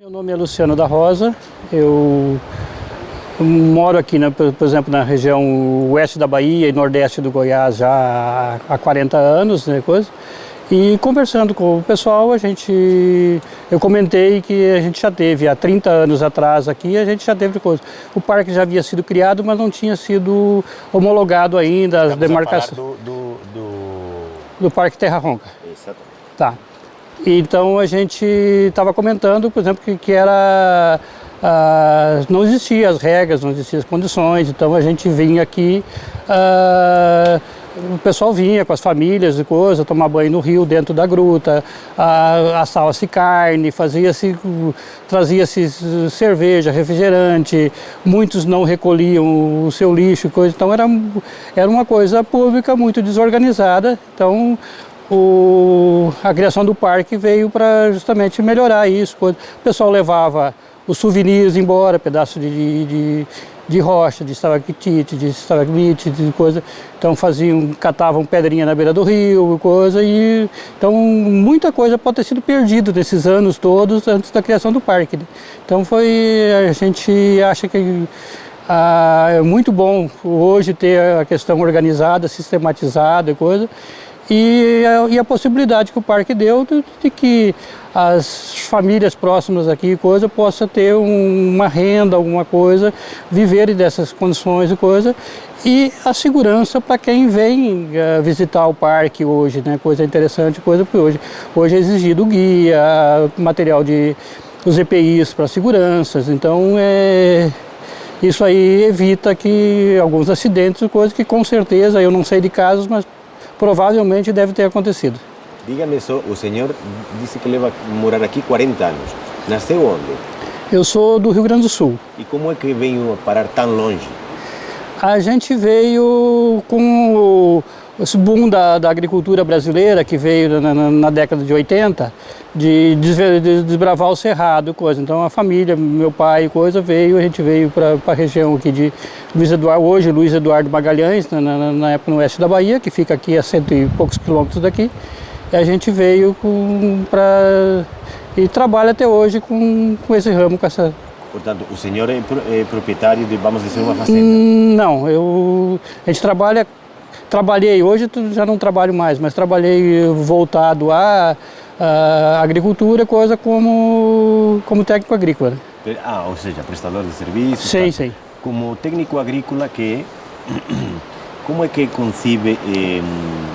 Meu nome é Luciano da Rosa, eu moro aqui, por exemplo, na região oeste da Bahia e nordeste do Goiás já há 40 anos, né, coisa. E conversando com o pessoal, eu comentei que a gente já teve, há 30 anos atrás aqui, a gente já teve coisa. O parque já havia sido criado, mas não tinha sido homologado ainda, as demarcações. Do Parque Terra Ronca. Exatamente. Tá. Então a gente estava comentando, por exemplo, que era... não existiam as regras, não existiam as condições, então a gente vinha aqui, o pessoal vinha com as famílias e coisa, tomar banho no rio, dentro da gruta, assava-se carne, trazia-se cerveja, refrigerante, muitos não recolhiam o seu lixo, coisa, então era uma coisa pública muito desorganizada, então a criação do parque veio para justamente melhorar isso, o pessoal levava os souvenirs embora, pedaço de rocha, de estalactite, de estalagmite, de coisa. Então catavam pedrinha na beira do rio, coisa, e então muita coisa pode ter sido perdida nesses anos todos antes da criação do parque. Então a gente acha que é muito bom hoje ter a questão organizada, sistematizada e coisa. E a possibilidade que o parque deu de que as famílias próximas aqui coisa possa ter uma renda, alguma coisa, viverem dessas condições e coisa, e a segurança para quem vem visitar o parque hoje, né? Coisa interessante, coisa porque hoje é exigido guia, material os EPIs para seguranças, então isso aí evita que alguns acidentes e coisas que com certeza, eu não sei de casos, mas provavelmente deve ter acontecido. Diga-me só, o senhor disse que leva a morar aqui 40 anos. Nasceu onde? Eu sou do Rio Grande do Sul. E como é que veio parar tão longe? A gente veio com esse boom da agricultura brasileira, que veio na década de 80, de desbravar o cerrado, coisa. Então a família, meu pai, coisa, a gente veio para a região aqui de Luiz Eduardo Magalhães, na época no oeste da Bahia, que fica aqui a 100 e poucos quilômetros daqui. E a gente veio e trabalha até hoje com esse ramo, com essa... Portanto, o senhor é proprietário de, vamos dizer, uma fazenda? Não, a gente trabalhei, hoje já não trabalho mais, mas trabalhei voltado à agricultura, coisa como técnico agrícola. Ou seja, prestador de serviços. Sim, tá? sim. Como técnico agrícola, como é que concibe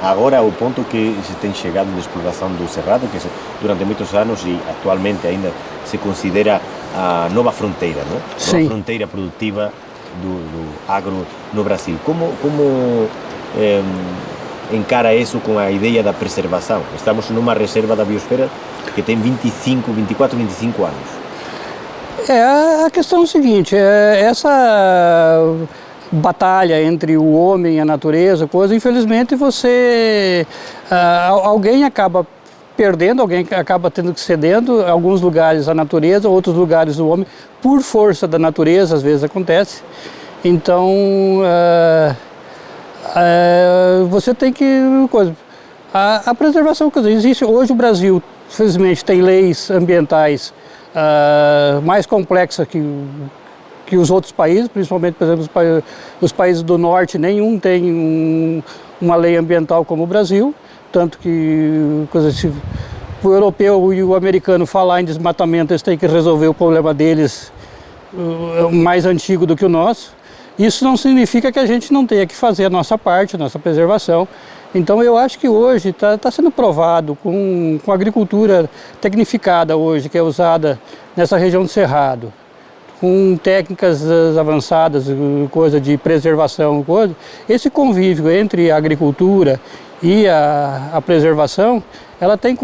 agora o ponto que se tem chegado na exploração do cerrado, que durante muitos anos e atualmente ainda se considera a nova fronteira, não? Nova fronteira produtiva do agro no Brasil. Como encara isso com a ideia da preservação? Estamos numa reserva da biosfera que tem 24, 25 anos. A questão é o seguinte, essa batalha entre o homem e a natureza, infelizmente alguém acaba perdendo, alguém acaba tendo que cedendo, em alguns lugares a natureza, outros lugares o homem, por força da natureza, às vezes acontece. Então, você tem que... A preservação, quer dizer, existe hoje o Brasil, infelizmente, tem leis ambientais mais complexas que os outros países, principalmente, por exemplo, os países do norte, nenhum tem uma lei ambiental como o Brasil, tanto que se o europeu e o americano falar em desmatamento, eles têm que resolver o problema deles mais antigo do que o nosso. Isso não significa que a gente não tenha que fazer a nossa parte, a nossa preservação. Então eu acho que hoje está sendo provado com a agricultura tecnificada hoje, que é usada nessa região do Cerrado, com técnicas avançadas, coisa de preservação, esse convívio entre a agricultura e a preservação, ela tem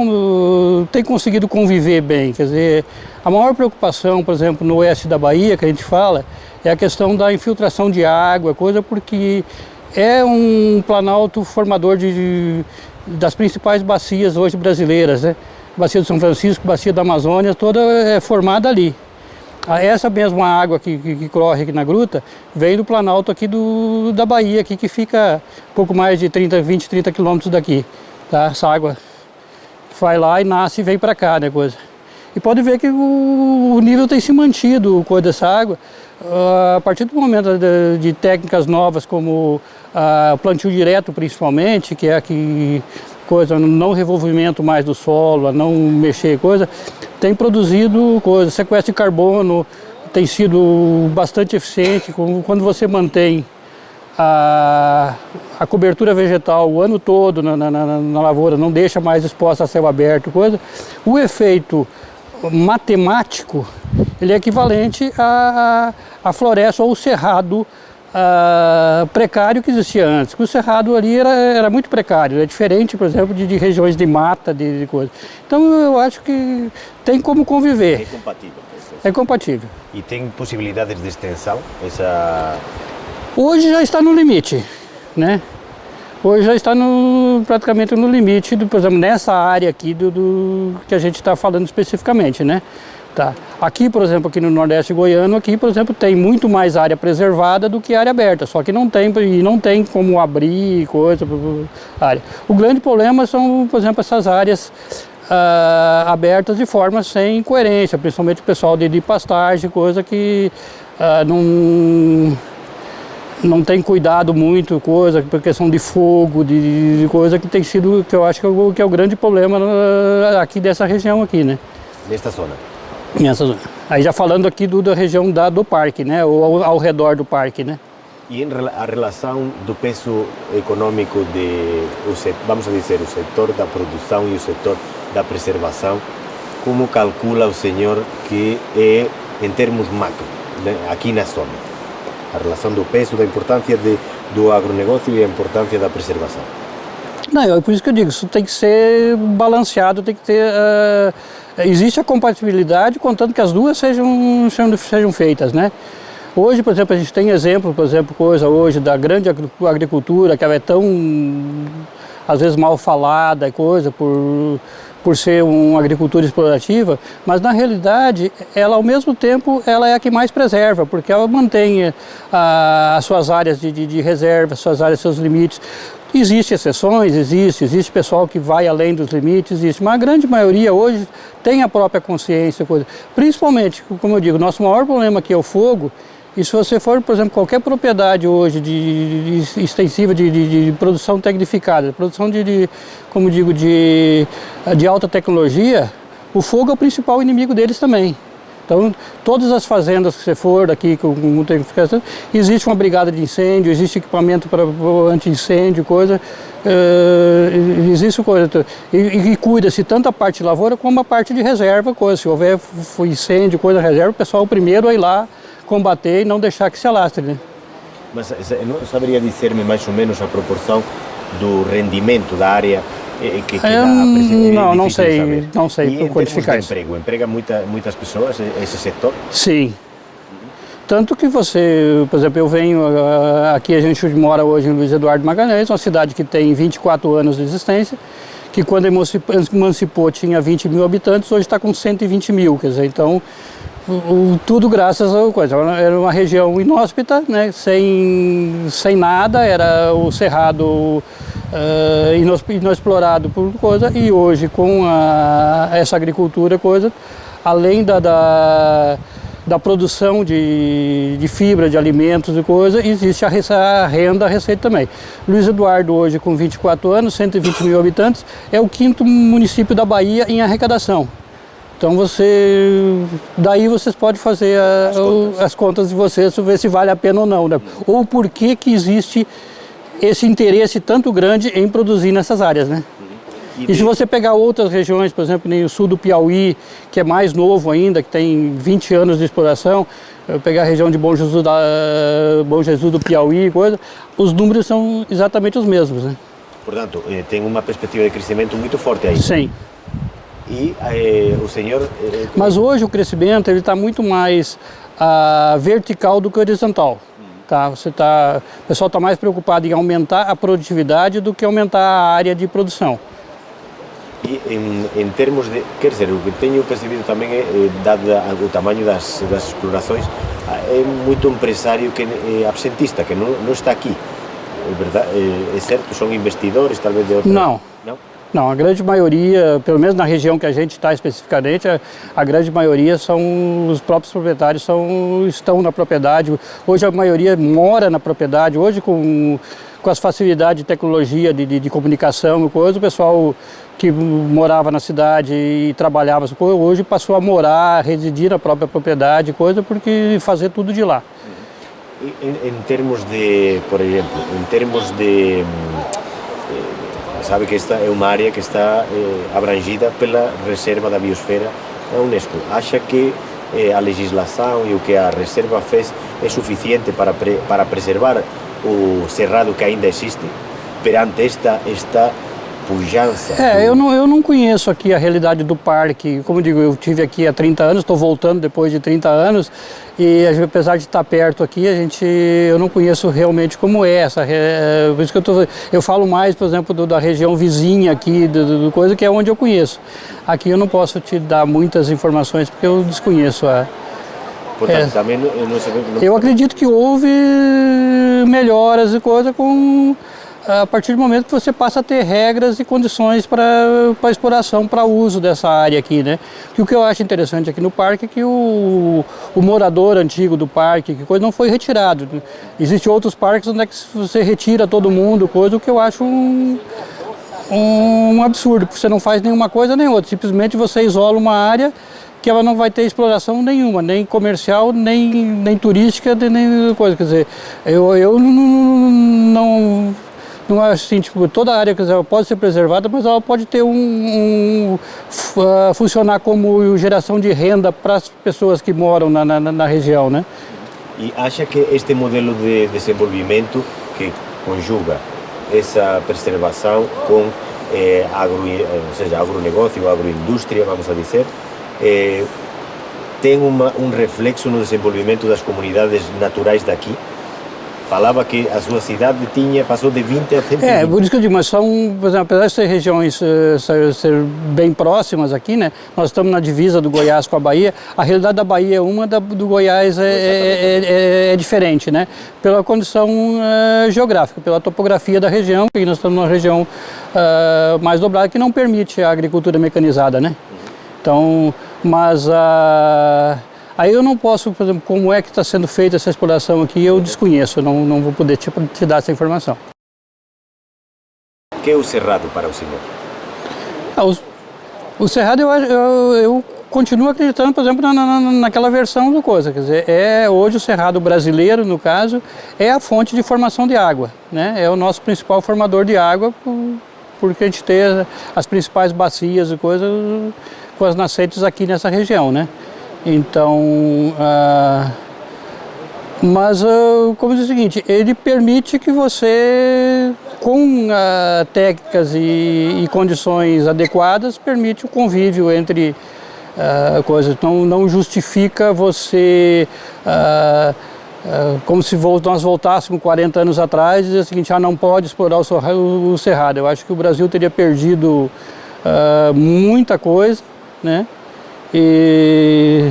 conseguido conviver bem. Quer dizer, a maior preocupação, por exemplo, no oeste da Bahia, que a gente fala, é a questão da infiltração de água, porque é um planalto formador das principais bacias hoje brasileiras, né? Bacia do São Francisco, bacia da Amazônia, toda é formada ali. Essa mesma água que corre aqui na gruta vem do planalto aqui da Bahia, aqui, que fica pouco mais de 20, 30 quilômetros daqui. Tá? Essa água vai lá e nasce e vem para cá, né, coisa. E pode ver que o nível tem se mantido com dessa água. A partir do momento de técnicas novas como plantio direto principalmente, que é aqui não revolvimento mais do solo, a não mexer coisa, tem produzido sequestro de carbono, tem sido bastante eficiente. Quando você mantém a cobertura vegetal o ano todo na lavoura, não deixa mais exposta a céu aberto, o efeito matemático ele é equivalente à floresta ou cerrado precário que existia antes. O cerrado ali era muito precário, é diferente, por exemplo, de regiões de mata, de coisa. Então eu acho que tem como conviver. É compatível. É compatível. E tem possibilidades de extensão? Hoje já está no limite, né? Hoje já está praticamente no limite, por exemplo, nessa área aqui que a gente está falando especificamente, né? Tá. Aqui, por exemplo, aqui no Nordeste goiano, aqui, por exemplo, tem muito mais área preservada do que área aberta, só que não tem como abrir área. O grande problema são, por exemplo, essas áreas abertas de forma sem coerência, principalmente o pessoal de pastagem, coisa que não tem cuidado muito, por questão de fogo, de coisa que tem sido, que eu acho que é o grande problema aqui dessa região aqui, né? Nesta zona? Nessa zona. Aí já falando aqui da região do parque, né? Ou ao redor do parque, né? E a relação do peso econômico vamos dizer, o setor da produção e o setor da preservação, como calcula o senhor que é em termos macro, né, aqui na zona? A relação do peso, da importância do agronegócio e a importância da preservação. Não, é por isso que eu digo, isso tem que ser balanceado, tem que ter... existe a compatibilidade, contanto que as duas sejam feitas, né? Hoje, por exemplo, a gente tem exemplo, hoje da grande agricultura, que ela é tão, às vezes, mal falada, por ser uma agricultura explorativa, mas na realidade, ela ao mesmo tempo, ela é a que mais preserva, porque ela mantém as suas áreas de reserva, suas áreas, seus limites. Existem exceções, existe pessoal que vai além dos limites, mas a grande maioria hoje tem a própria consciência, principalmente, como eu digo, nosso maior problema aqui é o fogo. E se você for, por exemplo, qualquer propriedade hoje extensiva de produção tecnificada, produção como digo, de alta tecnologia, o fogo é o principal inimigo deles também. Então, todas as fazendas que você for daqui com tecnificação, existe uma brigada de incêndio, existe equipamento para anti-incêndio, existe coisa. E cuida-se tanto a parte de lavoura como a parte de reserva, Se houver incêndio, reserva, o pessoal é o primeiro a ir lá combater e não deixar que se alastre, né? Mas não saberia dizer-me mais ou menos a proporção do rendimento da área que dá não sei e quantificar isso. Emprega muitas pessoas esse setor? Sim. Tanto que você, por exemplo, eu venho aqui, a gente mora hoje em Luiz Eduardo Magalhães, uma cidade que tem 24 anos de existência, que quando emancipou tinha 20 mil habitantes, hoje está com 120 mil, quer dizer, então tudo graças a coisa. Era uma região inóspita, né, sem nada, era o cerrado inexplorado por coisa, e hoje com essa agricultura, além da produção de fibra, de alimentos e coisa, existe a renda, a receita também. Luiz Eduardo hoje com 24 anos, 120 mil habitantes, é o 5º município da Bahia em arrecadação. Então daí vocês podem fazer as contas de vocês, ver se vale a pena ou não, né? Ou por que existe esse interesse tanto grande em produzir nessas áreas, né? E se você pegar outras regiões, por exemplo, no sul do Piauí, que é mais novo ainda, que tem 20 anos de exploração, pegar a região de Bom Jesus do Piauí, os números são exatamente os mesmos, né? Portanto, tem uma perspectiva de crescimento muito forte aí. Sim. E o senhor... Mas hoje o crescimento está muito mais vertical do que horizontal. Tá? O pessoal está mais preocupado em aumentar a produtividade do que aumentar a área de produção. E em termos de... Quer dizer, o que tenho percebido também dado o tamanho das explorações, é muito empresário que é absentista, que não está aqui. É verdade? É certo? São investidores, talvez de outra... Não. Não? Não, a grande maioria, pelo menos na região que a gente está especificamente, a grande maioria são os próprios proprietários estão na propriedade. Hoje a maioria mora na propriedade. Hoje com as facilidades de tecnologia, de comunicação e coisa, o pessoal que morava na cidade e trabalhava, hoje passou a morar, residir na própria propriedade, coisa, porque fazer tudo de lá. Em termos de, por exemplo, em termos de... sabe que esta é uma área que está abrangida pela Reserva da Biosfera da Unesco. Acha que a legislação e o que a Reserva fez é suficiente para preservar o cerrado que ainda existe perante esta pujança? Eu não conheço aqui a realidade do parque. Como eu digo, eu estive aqui há 30 anos, estou voltando depois de 30 anos e apesar de estar perto aqui, eu não conheço realmente como é essa. Por isso que eu falo mais, por exemplo, da região vizinha aqui, do coisa que é onde eu conheço. Aqui eu não posso te dar muitas informações porque eu desconheço a... Portanto, também não... Eu acredito que houve melhoras e coisa a partir do momento que você passa a ter regras e condições para exploração, para uso dessa área aqui, né? Que o que eu acho interessante aqui no parque é que o morador antigo do parque, que coisa não foi retirado. Existem outros parques onde é que você retira todo mundo, coisa, o que eu acho um absurdo, porque você não faz nenhuma coisa nem outra, simplesmente você isola uma área que ela não vai ter exploração nenhuma, nem comercial, nem turística, nem coisa. Quer dizer, eu não acho assim, tipo, toda a área, quer dizer, ela pode ser preservada, mas ela pode ter funcionar como geração de renda para as pessoas que moram na região, né? E acha que este modelo de desenvolvimento que conjuga essa preservação com ou seja, agronegócio, agroindústria, vamos a dizer, tem um reflexo no desenvolvimento das comunidades naturais daqui? Falava que a sua cidade passou de 20 a 120. Por isso que eu digo, mas por exemplo, apesar de ser regiões ser bem próximas aqui, né? Nós estamos na divisa do Goiás com a Bahia, a realidade da Bahia é uma, do Goiás é diferente, né? Pela condição geográfica, pela topografia da região, porque nós estamos numa região mais dobrada que não permite a agricultura mecanizada, né? Então, mas aí eu não posso, por exemplo, como é que está sendo feita essa exploração aqui, eu desconheço, não vou poder te dar essa informação. O que é o Cerrado para o senhor? O Cerrado eu continuo acreditando, por exemplo, naquela versão do coisa, quer dizer, hoje o Cerrado brasileiro, no caso, é a fonte de formação de água, né? É o nosso principal formador de água, porque a gente tem as principais bacias e coisas com as nascentes aqui nessa região, né? Então, mas como diz o seguinte, ele permite que você, com técnicas e condições adequadas, permite o convívio entre coisas. Não justifica você, como se nós voltássemos 40 anos atrás e dizer o seguinte, não pode explorar o Cerrado. Eu acho que o Brasil teria perdido muita coisa, né? E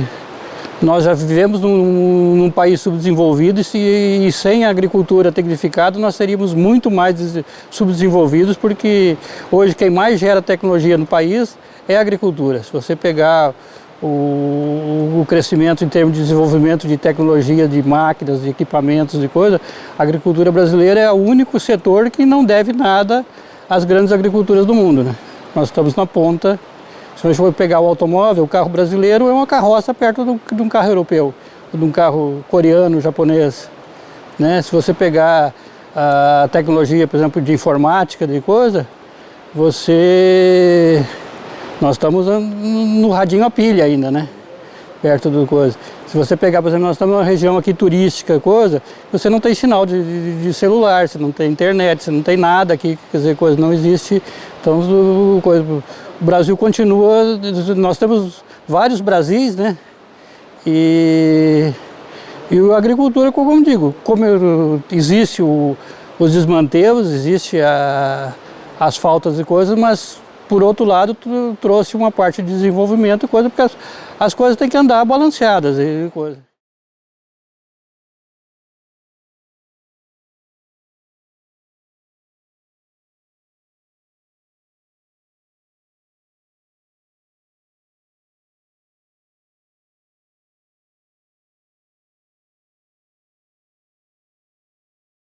nós já vivemos num país subdesenvolvido e sem a agricultura tecnificada nós seríamos muito mais subdesenvolvidos, porque hoje quem mais gera tecnologia no país é a agricultura. Se você pegar o crescimento em termos de desenvolvimento de tecnologia, de máquinas, de equipamentos, de coisa, a agricultura brasileira é o único setor que não deve nada às grandes agriculturas do mundo, né? Nós estamos na ponta. Se a gente for pegar o automóvel, o carro brasileiro é uma carroça perto de um carro europeu, de um carro coreano, japonês, né? Se você pegar a tecnologia, por exemplo, de informática, de coisa, nós estamos no radinho a pilha ainda, né? Perto do coisa. Se você pegar, por exemplo, nós estamos numa região aqui turística, coisa, você não tem sinal de celular, você não tem internet, você não tem nada aqui, quer dizer, coisa não existe. Então, o Brasil continua, nós temos vários Brasis, né? E a agricultura, como digo, existe os desmantelos, existe as faltas e coisas, mas por outro lado trouxe uma parte de desenvolvimento e coisa, porque as coisas têm que andar balanceadas e coisa.